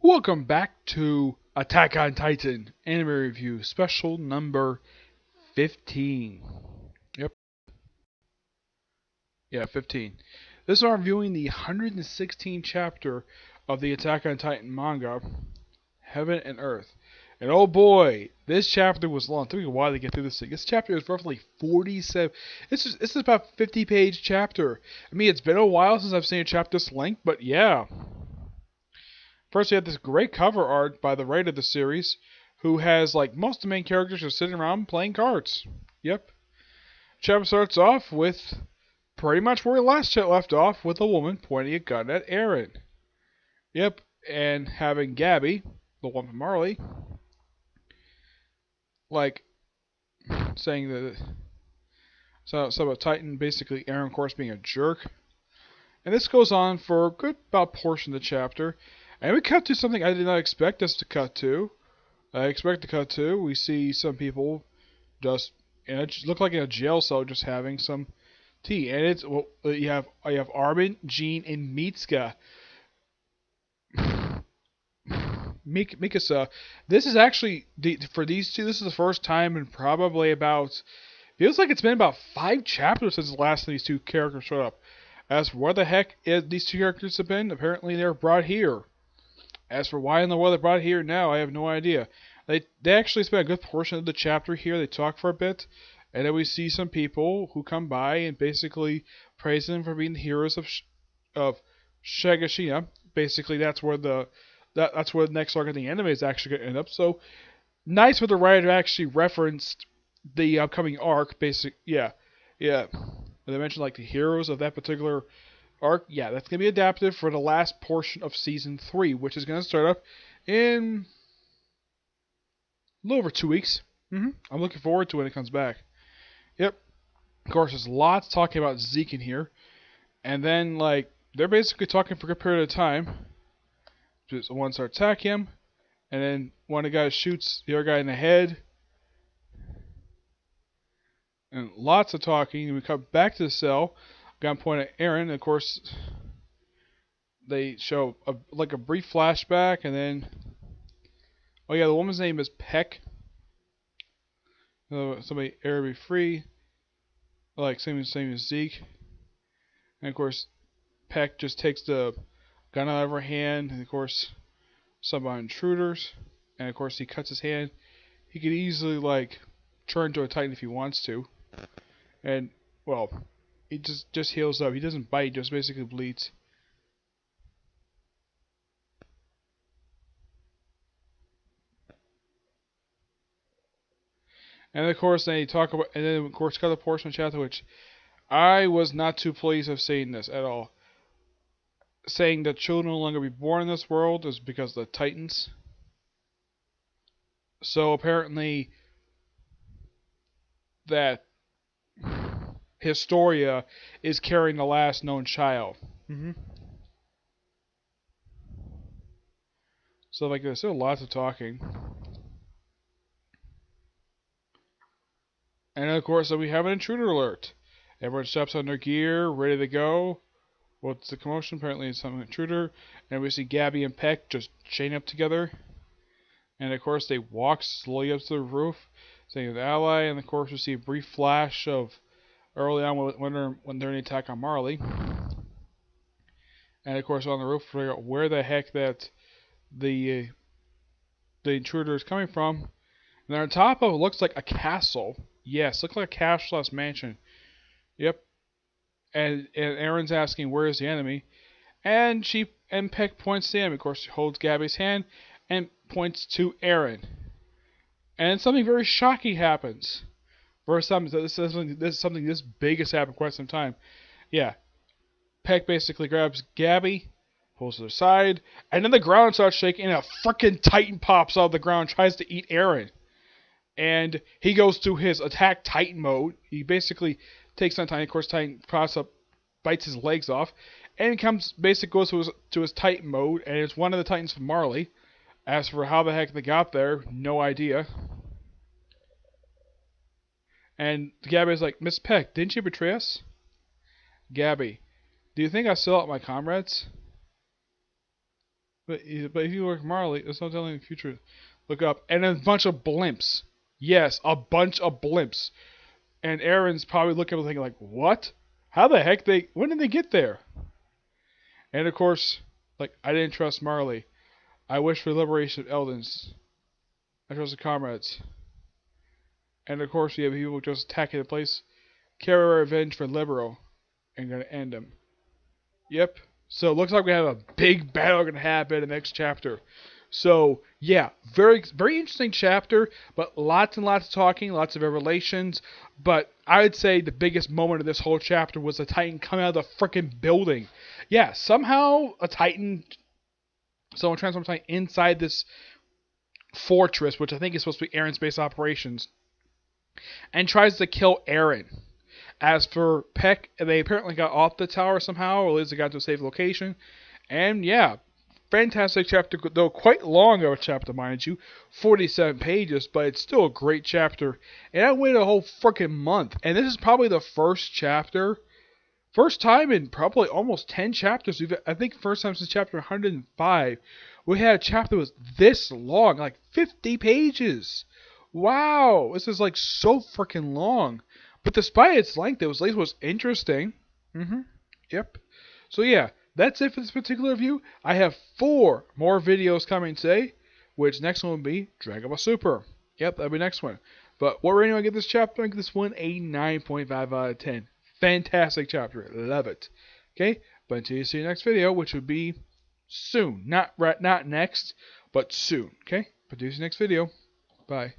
Welcome back to Attack on Titan anime review special number 15. Yep, yeah, 15. This is our reviewing the 116th chapter of the Attack on Titan manga, Heaven and Earth. And oh boy, this chapter was long. It took me a while to get through this thing. This chapter is roughly 47. This is about a 50-page chapter. I mean, it's been a while since I've seen a chapter this length, but yeah. First, we have this great cover art by the writer of the series, who has, like, most of the main characters just sitting around playing cards. Yep. Chapter starts off with pretty much where we last left off, with a woman pointing a gun at Eren. Yep, and having Gabby, the one from Marley, like, saying that something about Titan, basically Eren, of course, being a jerk. And this goes on for a good about portion of the chapter. And we cut to something I did not expect us to cut to. We see some people just look like in a jail cell, just having some tea, and it's you have Armin, Jean, and Mitsuka. Mikasa. This is actually for these two. This is the first time in probably about feels like it's been about 5 chapters since the last of these two characters showed up. As for where the heck these two characters have been, apparently they're brought here. As for why in the world they brought it here now, I have no idea. They actually spent a good portion of the chapter here. They talk for a bit, and then we see some people who come by and basically praise them for being the heroes of Shigashina. Basically, that's where the next arc of the anime is actually going to end up. So nice for the writer to actually referenced the upcoming arc. Yeah. They mentioned like the heroes of that particular arc. Yeah, that's going to be adapted for the last portion of season 3, which is going to start up in a little over 2 weeks. I'm looking forward to when it comes back. Yep. Of course, there's lots talking about Zeke in here. And then, like, they're basically talking for a good period of time. Just one starts attacking him, and then one of the guys shoots the other guy in the head. And lots of talking. And we come back to the cell. Gunpoint at Eren. And of course, they show a brief flashback, and then oh yeah, the woman's name is Peck. Somebody Eren be free, like same as Zeke. And of course, Peck just takes the gun out of her hand, and of course, some intruders, and of course he cuts his hand. He could easily like turn into a Titan if he wants to, and well, he just heals up. He doesn't bite; he just basically bleeds. And of course, they talk about, and then of course, cut a portion of the chapter which I was not too pleased of seeing this at all. Saying that children no longer be born in this world is because of the Titans. So apparently, that Historia is carrying the last known child. So like there's still lots of talking. And of course, we have an intruder alert. Everyone steps on their gear, ready to go. What's the commotion? Apparently it's some intruder. And we see Gabby and Peck just chain up together. And of course they walk slowly up to the roof, saying an ally. And of course we see a brief flash of early on when they're in the attack on Marley. And of course on the roof, figure out where the heck that the intruder is coming from. And on top of it looks like a castle. Yes, looks like a castle/mansion. Yep. And Eren's asking where is the enemy, and Peck points to him. Of course, she holds Gabby's hand and points to Eren. And something very shocking happens. First time this is something this big has happened quite some time. Yeah. Peck basically grabs Gabby, pulls her aside, and then the ground starts shaking, and a freaking Titan pops out of the ground and tries to eat Eren. And he goes to his attack Titan mode. He basically takes on Titan. Of course, Titan pops up, bites his legs off, and goes to his Titan mode, and it's one of the Titans from Marley. As for how the heck they got there, no idea. And Gabby's like, Miss Peck, didn't you betray us? Gabby, do you think I still out my comrades? But if you look Marley, there's no telling the future. Look up. And a bunch of blimps. Yes, a bunch of blimps. And Aaron's probably looking at it thinking like, what? How the heck when did they get there? And of course, like, I didn't trust Marley. I wish for the liberation of Eldens. I trust the comrades. And of course, you have people just attacking the place. Carry revenge for Libero. And gonna end him. Yep. So it looks like we have a big battle gonna happen in the next chapter. So yeah, very very interesting chapter, but lots and lots of talking, lots of revelations. But I would say the biggest moment of this whole chapter was the Titan coming out of the freaking building. Yeah, somehow someone transforms Titan inside this fortress, which I think is supposed to be Aaron's base operations, and tries to kill Aaron. As for Peck, they apparently got off the tower somehow, or at least they got to a safe location. And yeah, fantastic chapter, though quite long of a chapter, mind you, 47 pages, but it's still a great chapter. And I waited a whole freaking month, and this is probably the first time in probably almost 10 chapters. I think first time since chapter 105, we had a chapter that was this long, like 50 pages. Wow, this is like so freaking long. But despite its length, it was interesting. Yep. So yeah, that's it for this particular review. I have 4 more videos coming today, which next one will be Dragon Ball Super. Yep, that'll be next one. But what rating do I give this chapter? I give this one a 9.5 out of 10. Fantastic chapter. Love it. Okay, but until you see the next video, which would be soon. Not next, but soon. Okay, but see you next video. Bye.